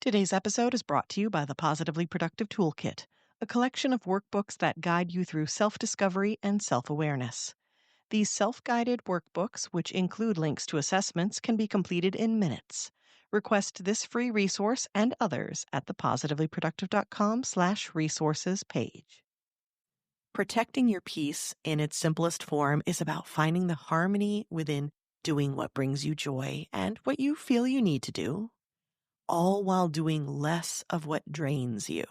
Today's episode is brought to you by the Positively Productive Toolkit, a collection of workbooks that guide you through self-discovery and self-awareness. These self-guided workbooks, which include links to assessments, can be completed in minutes. Request this free resource and others at the positivelyproductive.com/resources page. Protecting your peace in its simplest form is about finding the harmony within doing what brings you joy and what you feel you need to do, all while doing less of what drains you.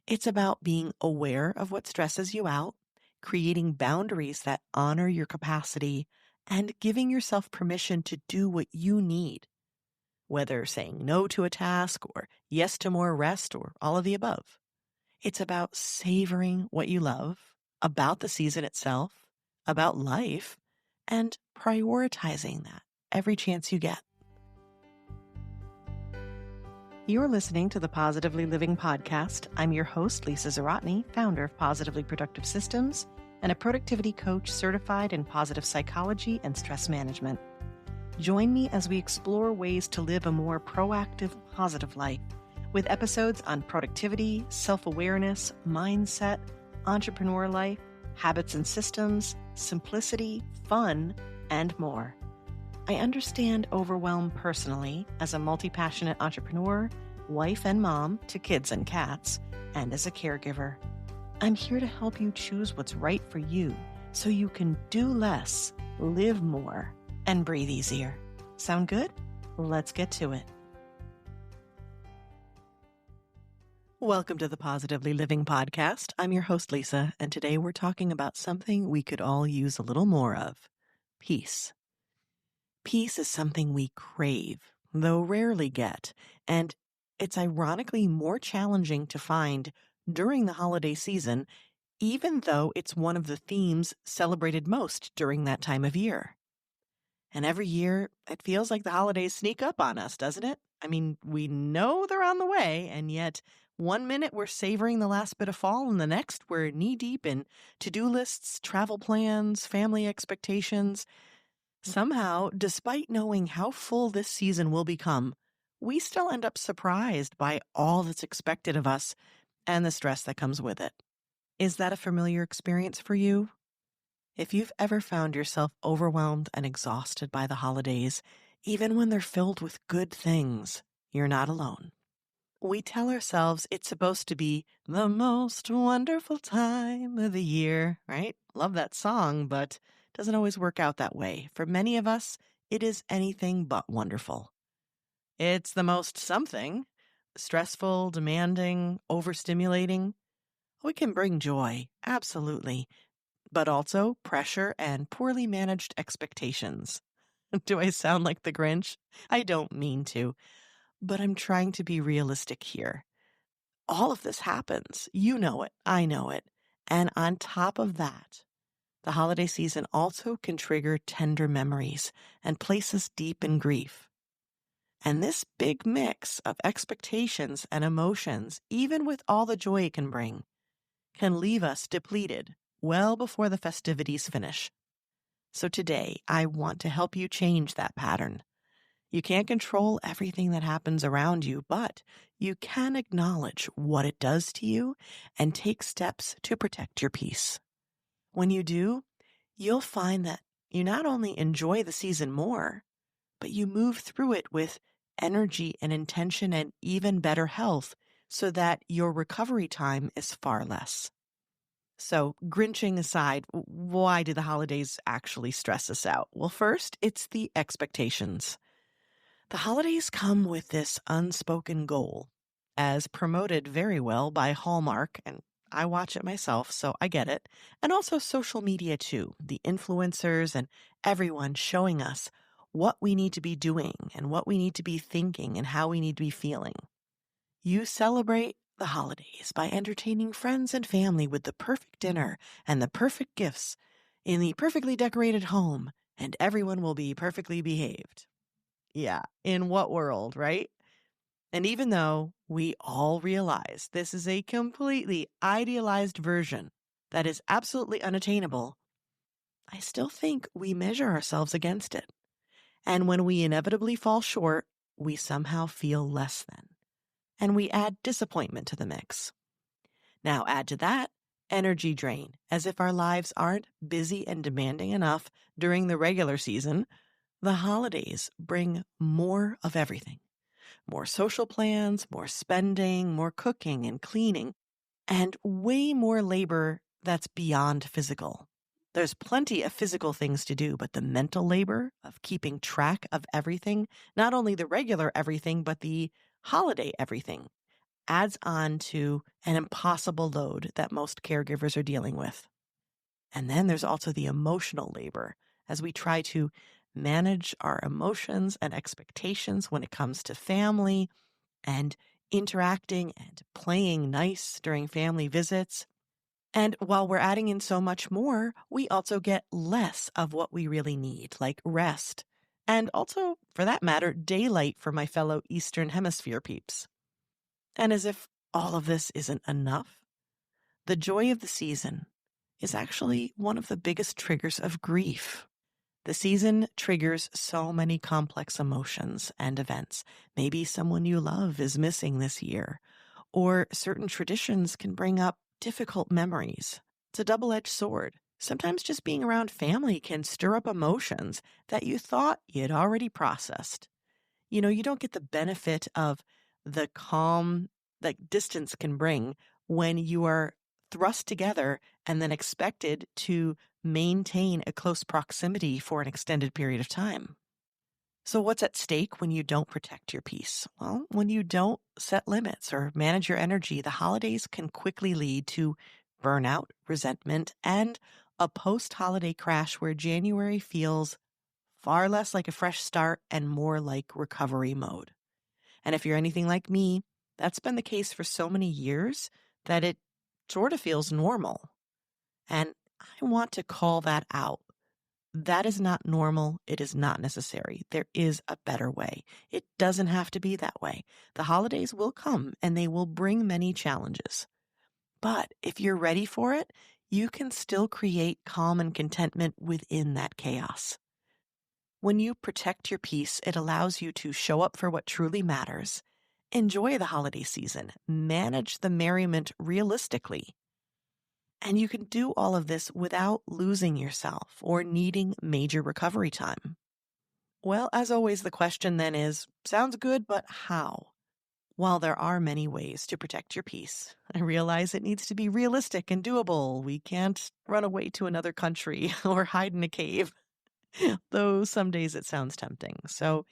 It's about being aware of what stresses you out, creating boundaries that honor your capacity, and giving yourself permission to do what you need, whether saying no to a task or yes to more rest or all of the above. It's about savoring what you love, about the season itself, about life, and prioritizing that every chance you get. You're listening to the Positively Living podcast. I'm your host, Lisa Zawrotny, founder of Positively Productive Systems and a productivity coach certified in positive psychology and stress management. Join me as we explore ways to live a more proactive, positive life with episodes on productivity, self-awareness, mindset, entrepreneur life, habits and systems, simplicity, fun, and more. I understand overwhelm personally as a multi-passionate entrepreneur, wife and mom to kids and cats, and as a caregiver. I'm here to help you choose what's right for you so you can do less, live more, and breathe easier. Sound good? Let's get to it. Welcome to the Positively Living podcast. I'm your host, Lisa, and today we're talking about something we could all use a little more of: peace. Peace is something we crave, though rarely get, and it's ironically more challenging to find during the holiday season, even though it's one of the themes celebrated most during that time of year. And every year, it feels like the holidays sneak up on us, doesn't it? I mean, we know they're on the way, and yet one minute we're savoring the last bit of fall, and the next we're knee-deep in to-do lists, travel plans, family expectations. Somehow, despite knowing how full this season will become, we still end up surprised by all that's expected of us and the stress that comes with it. Is that a familiar experience for you? If you've ever found yourself overwhelmed and exhausted by the holidays, even when they're filled with good things, you're not alone. We tell ourselves it's supposed to be the most wonderful time of the year, right? Love that song, but it doesn't always work out that way. For many of us, it is anything but wonderful. It's the most something: stressful, demanding, overstimulating. We can bring joy, absolutely, but also pressure and poorly managed expectations. Do I sound like the Grinch? I don't mean to. But I'm trying to be realistic here. All of this happens. You know it. I know it. And on top of that, the holiday season also can trigger tender memories and place us deep in grief. And this big mix of expectations and emotions, even with all the joy it can bring, can leave us depleted well before the festivities finish. So today, I want to help you change that pattern. You can't control everything that happens around you, but you can acknowledge what it does to you and take steps to protect your peace. When you do, you'll find that you not only enjoy the season more, but you move through it with energy and intention and even better health so that your recovery time is far less. So, Grinching aside, why do the holidays actually stress us out? Well, first, it's the expectations. The holidays come with this unspoken goal, as promoted very well by Hallmark, and I watch it myself, so I get it, and also social media too, the influencers and everyone showing us what we need to be doing and what we need to be thinking and how we need to be feeling. You celebrate the holidays by entertaining friends and family with the perfect dinner and the perfect gifts in the perfectly decorated home, and everyone will be perfectly behaved. Yeah, in what world, right? And even though we all realize this is a completely idealized version that is absolutely unattainable, I still think we measure ourselves against it. And when we inevitably fall short, we somehow feel less than. and we add disappointment to the mix. Now add to that energy drain, as if our lives aren't busy and demanding enough during the regular season. The holidays bring more of everything. More social plans, more spending, more cooking and cleaning, and way more labor that's beyond physical. There's plenty of physical things to do, but the mental labor of keeping track of everything, not only the regular everything, but the holiday everything, adds on to an impossible load that most caregivers are dealing with. And then there's also the emotional labor as we try to manage our emotions and expectations when it comes to family and interacting and playing nice during family visits. And while we're adding in so much more, we also get less of what we really need, like rest. And also, for that matter, daylight for my fellow Eastern Hemisphere peeps. And as if all of this isn't enough, the joy of the season is actually one of the biggest triggers of grief. The season triggers so many complex emotions and events. Maybe someone you love is missing this year, or certain traditions can bring up difficult memories. It's a double-edged sword. Sometimes just being around family can stir up emotions that you thought you'd already processed. You don't get the benefit of the calm that distance can bring when you are thrust together and then expected to maintain a close proximity for an extended period of time. So what's at stake when you don't protect your peace? Well, when you don't set limits or manage your energy, the holidays can quickly lead to burnout, resentment, and a post-holiday crash where January feels far less like a fresh start and more like recovery mode. And if you're anything like me, that's been the case for so many years that it sort of feels normal. And I want to call that out. That is not normal. It is not necessary. There is a better way. It doesn't have to be that way. The holidays will come and they will bring many challenges. But if you're ready for it, you can still create calm and contentment within that chaos. When you protect your peace, it allows you to show up for what truly matters, enjoy the holiday season, manage the merriment realistically. And you can do all of this without losing yourself or needing major recovery time. Well, as always, the question then is, sounds good, but how? While there are many ways to protect your peace, I realize it needs to be realistic and doable. We can't run away to another country or hide in a cave, though some days it sounds tempting. So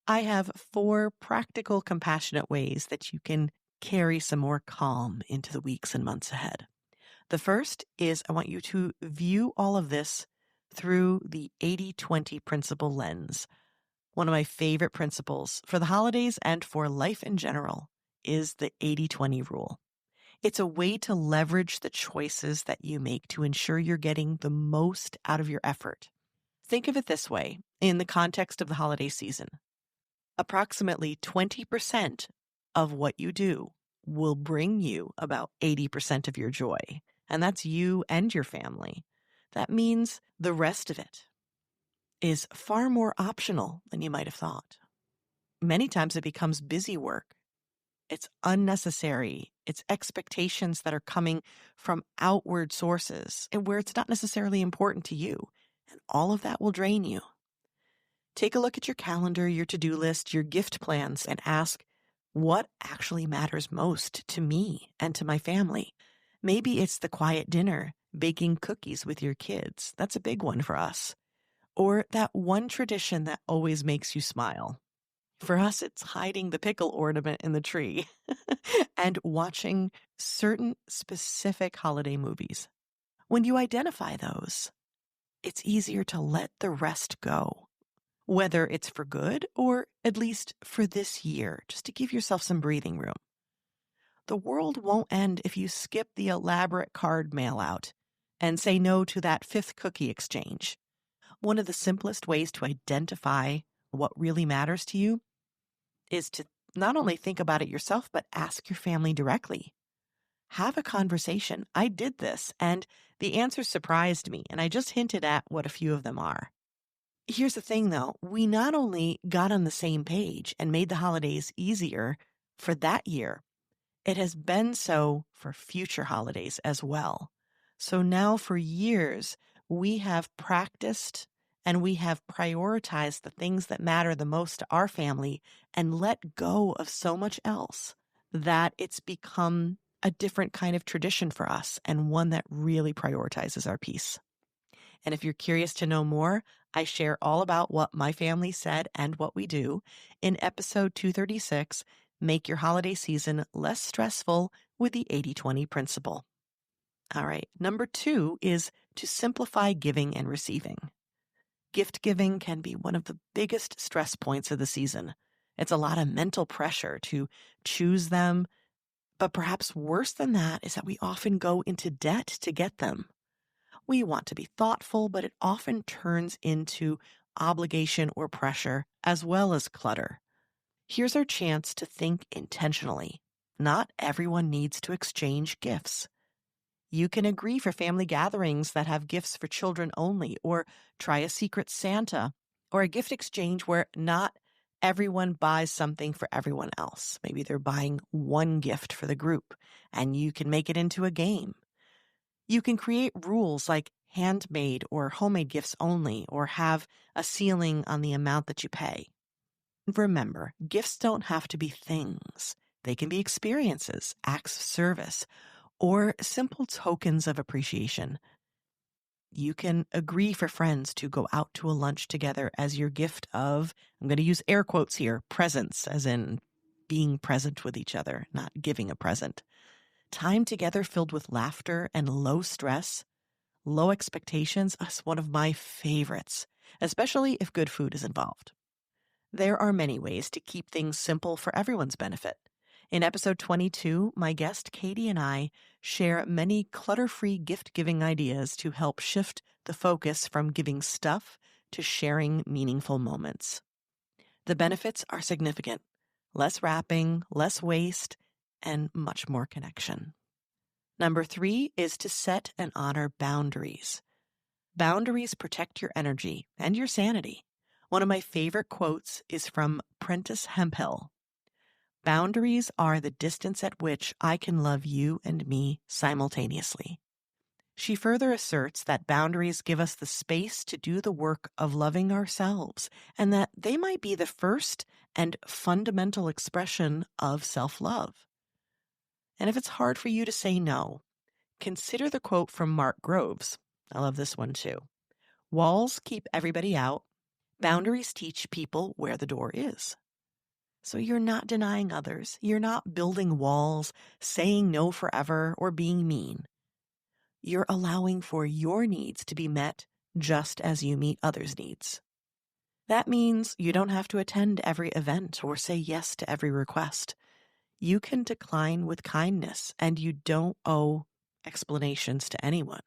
I have 4 practical, compassionate ways that you can carry some more calm into the weeks and months ahead. The first is I want you to view all of this through the 80-20 principle lens. One of my favorite principles for the holidays and for life in general is the 80-20 rule. It's a way to leverage the choices that you make to ensure you're getting the most out of your effort. Think of it this way in the context of the holiday season. Approximately 20% of what you do will bring you about 80% of your joy. And that's you and your family. That means the rest of it is far more optional than you might have thought. Many times it becomes busy work. It's unnecessary. It's expectations that are coming from outward sources and where it's not necessarily important to you. And all of that will drain you. Take a look at your calendar, your to-do list, your gift plans, and ask, what actually matters most to me and to my family? Maybe it's the quiet dinner, baking cookies with your kids. That's a big one for us. Or that one tradition that always makes you smile. For us, it's hiding the pickle ornament in the tree and watching certain specific holiday movies. When you identify those, it's easier to let the rest go, whether it's for good or at least for this year, just to give yourself some breathing room. The world won't end if you skip the elaborate card mail out and say no to that 5th cookie exchange. One of the simplest ways to identify what really matters to you is to not only think about it yourself, but ask your family directly. Have a conversation. I did this, and the answers surprised me, and I just hinted at what a few of them are. Here's the thing, though. We not only got on the same page and made the holidays easier for that year. It has been so for future holidays as well. So now for years, we have practiced and we have prioritized the things that matter the most to our family and let go of so much else that it's become a different kind of tradition for us and one that really prioritizes our peace. And if you're curious to know more, I share all about what my family said and what we do in episode 236, Make Your Holiday Season Less Stressful with the 80-20 Principle. All right, number 2 is to simplify giving and receiving. Gift giving can be one of the biggest stress points of the season. It's a lot of mental pressure to choose them, but perhaps worse than that is that we often go into debt to get them. We want to be thoughtful, but it often turns into obligation or pressure as well as clutter. Here's our chance to think intentionally. Not everyone needs to exchange gifts. You can agree for family gatherings that have gifts for children only, or try a secret Santa, or a gift exchange where not everyone buys something for everyone else. Maybe they're buying one gift for the group, and you can make it into a game. You can create rules like handmade or homemade gifts only, or have a ceiling on the amount that you pay. Remember, gifts don't have to be things. They can be experiences, acts of service, or simple tokens of appreciation. You can agree for friends to go out to a lunch together as your gift of, I'm going to use air quotes here, presents, as in being present with each other, not giving a present. Time together filled with laughter and low stress, low expectations is one of my favorites, especially if good food is involved. There are many ways to keep things simple for everyone's benefit. In episode 22, my guest Katie and I share many clutter-free gift-giving ideas to help shift the focus from giving stuff to sharing meaningful moments. The benefits are significant: less wrapping, less waste, and much more connection. Number 3 is to set and honor boundaries. Boundaries protect your energy and your sanity. One of my favorite quotes is from Prentice Hemphill. Boundaries are the distance at which I can love you and me simultaneously. She further asserts that boundaries give us the space to do the work of loving ourselves, and that they might be the first and fundamental expression of self-love. And if it's hard for you to say no, consider the quote from Mark Groves. I love this one too. Walls keep everybody out. Boundaries teach people where the door is. So you're not denying others. You're not building walls, saying no forever, or being mean. You're allowing for your needs to be met just as you meet others' needs. That means you don't have to attend every event or say yes to every request. You can decline with kindness, and you don't owe explanations to anyone.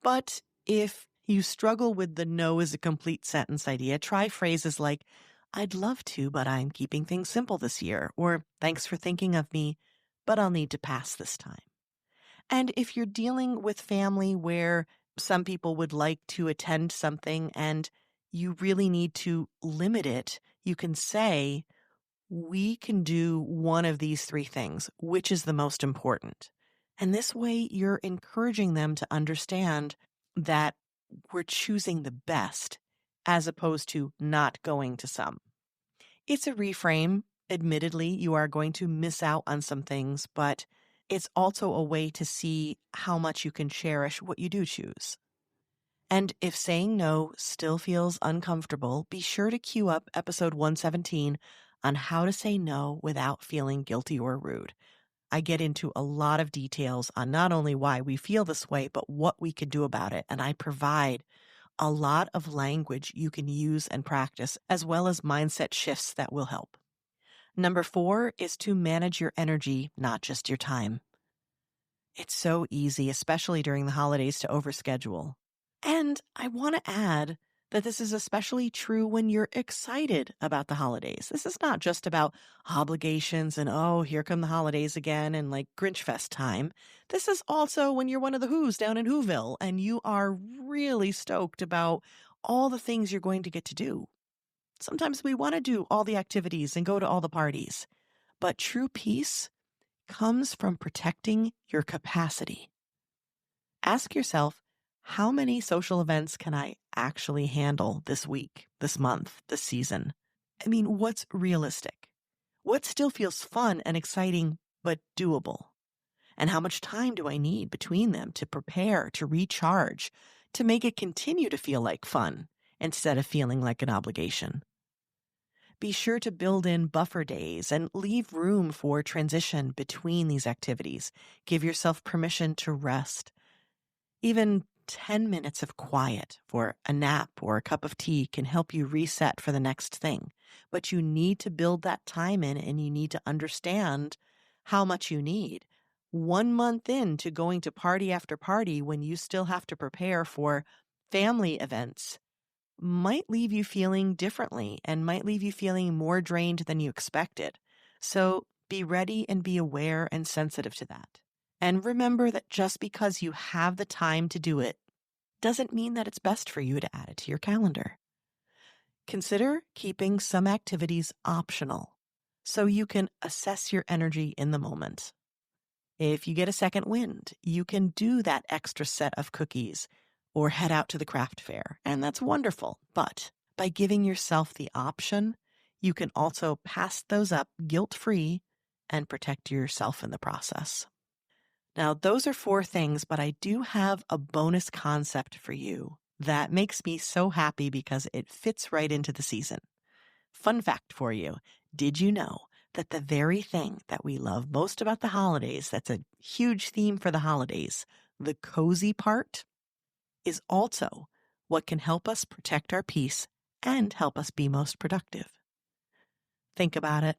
But if you struggle with the no is a complete sentence idea, try phrases like, I'd love to, but I'm keeping things simple this year, or thanks for thinking of me, but I'll need to pass this time. And if you're dealing with family where some people would like to attend something and you really need to limit it, you can say, we can do one of these 3 things. Which is the most important? And this way you're encouraging them to understand that we're choosing the best as opposed to not going to some. It's a reframe. Admittedly, you are going to miss out on some things, but it's also a way to see how much you can cherish what you do choose. And if saying no still feels uncomfortable, be sure to queue up episode 117 on how to say no without feeling guilty or rude. I get into a lot of details on not only why we feel this way, but what we can do about it. And I provide a lot of language you can use and practice, as well as mindset shifts that will help. Number 4 is to manage your energy, not just your time. It's so easy, especially during the holidays, to overschedule. And I want to add that this is especially true when you're excited about the holidays. This is not just about obligations and, oh, here come the holidays again and like Grinch Fest time. This is also when you're one of the Who's down in Whoville and you are really stoked about all the things you're going to get to do. Sometimes we want to do all the activities and go to all the parties. But true peace comes from protecting your capacity. Ask yourself, how many social events can I actually handle this week, this month, this season? I mean, what's realistic? What still feels fun and exciting, but doable? And how much time do I need between them to prepare, to recharge, to make it continue to feel like fun instead of feeling like an obligation? Be sure to build in buffer days and leave room for transition between these activities. Give yourself permission to rest. Even 10 minutes of quiet for a nap or a cup of tea can help you reset for the next thing. But you need to build that time in, and you need to understand how much you need. 1 month into going to party after party when you still have to prepare for family events might leave you feeling differently and might leave you feeling more drained than you expected. So be ready and be aware and sensitive to that. And remember that just because you have the time to do it doesn't mean that it's best for you to add it to your calendar. Consider keeping some activities optional so you can assess your energy in the moment. If you get a second wind, you can do that extra set of cookies or head out to the craft fair, and that's wonderful. But by giving yourself the option, you can also pass those up guilt-free and protect yourself in the process. Now, those are 4 things, but I do have a bonus concept for you that makes me so happy because it fits right into the season. Fun fact for you. Did you know that the very thing that we love most about the holidays, that's a huge theme for the holidays, the cozy part, is also what can help us protect our peace and help us be most productive? Think about it.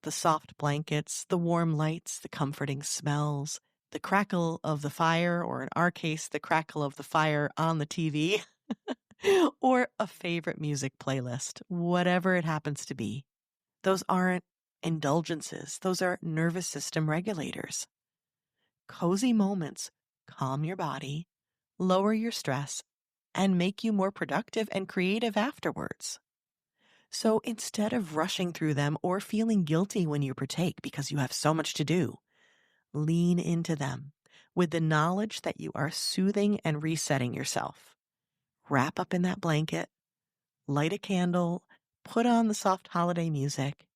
The soft blankets, the warm lights, the comforting smells, the crackle of the fire, or in our case, the crackle of the fire on the TV, or a favorite music playlist, whatever it happens to be. Those aren't indulgences. Those are nervous system regulators. Cozy moments calm your body, lower your stress, and make you more productive and creative afterwards. So instead of rushing through them or feeling guilty when you partake because you have so much to do, lean into them with the knowledge that you are soothing and resetting yourself. Wrap up in that blanket, light a candle, put on the soft holiday music,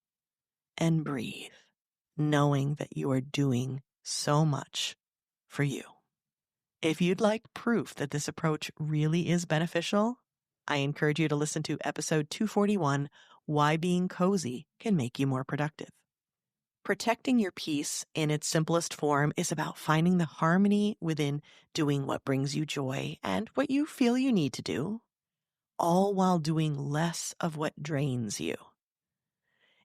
and breathe, knowing that you are doing so much for you. If you'd like proof that this approach really is beneficial, I encourage you to listen to episode 241, Why Being Cozy Can Make You More Productive. Protecting your peace in its simplest form is about finding the harmony within doing what brings you joy and what you feel you need to do, all while doing less of what drains you.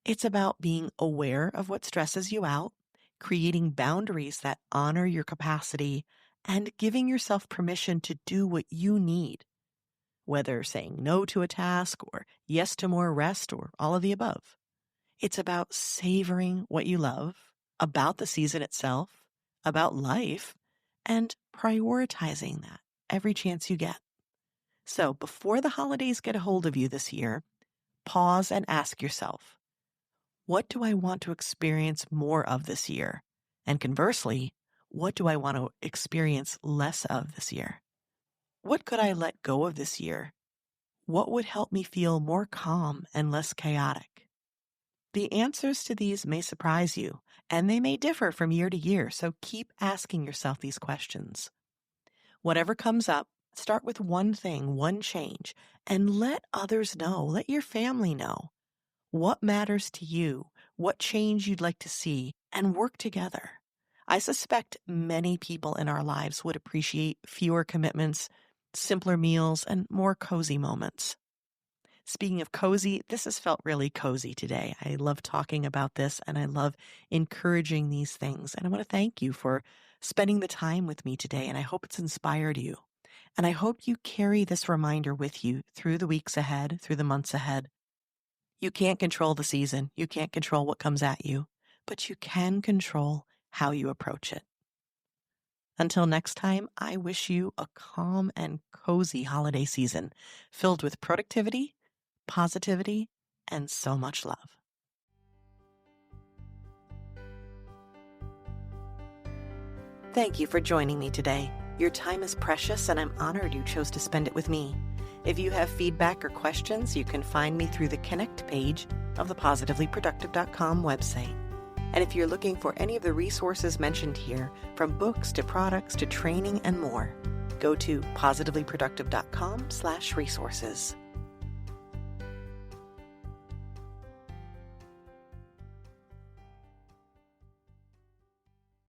It's about being aware of what stresses you out, creating boundaries that honor your capacity, and giving yourself permission to do what you need, whether saying no to a task or yes to more rest or all of the above. It's about savoring what you love, about the season itself, about life, and prioritizing that every chance you get. So before the holidays get a hold of you this year, pause and ask yourself, what do I want to experience more of this year? And conversely, what do I want to experience less of this year? What could I let go of this year? What would help me feel more calm and less chaotic? The answers to these may surprise you, and they may differ from year to year, so keep asking yourself these questions. Whatever comes up, start with one thing, one change, and let others know, let your family know what matters to you, what change you'd like to see, and work together. I suspect many people in our lives would appreciate fewer commitments, simpler meals, and more cozy moments. Speaking of cozy, this has felt really cozy today. I love talking about this, and I love encouraging these things. And I want to thank you for spending the time with me today, and I hope it's inspired you. And I hope you carry this reminder with you through the weeks ahead, through the months ahead. You can't control the season. You can't control what comes at you, but you can control how you approach it. Until next time, I wish you a calm and cozy holiday season filled with productivity, positivity, and so much love. Thank you for joining me today. Your time is precious, and I'm honored you chose to spend it with me. If you have feedback or questions, you can find me through the Connect page of the positivelyproductive.com website. And if you're looking for any of the resources mentioned here, from books to products to training and more, go to positivelyproductive.com/resources.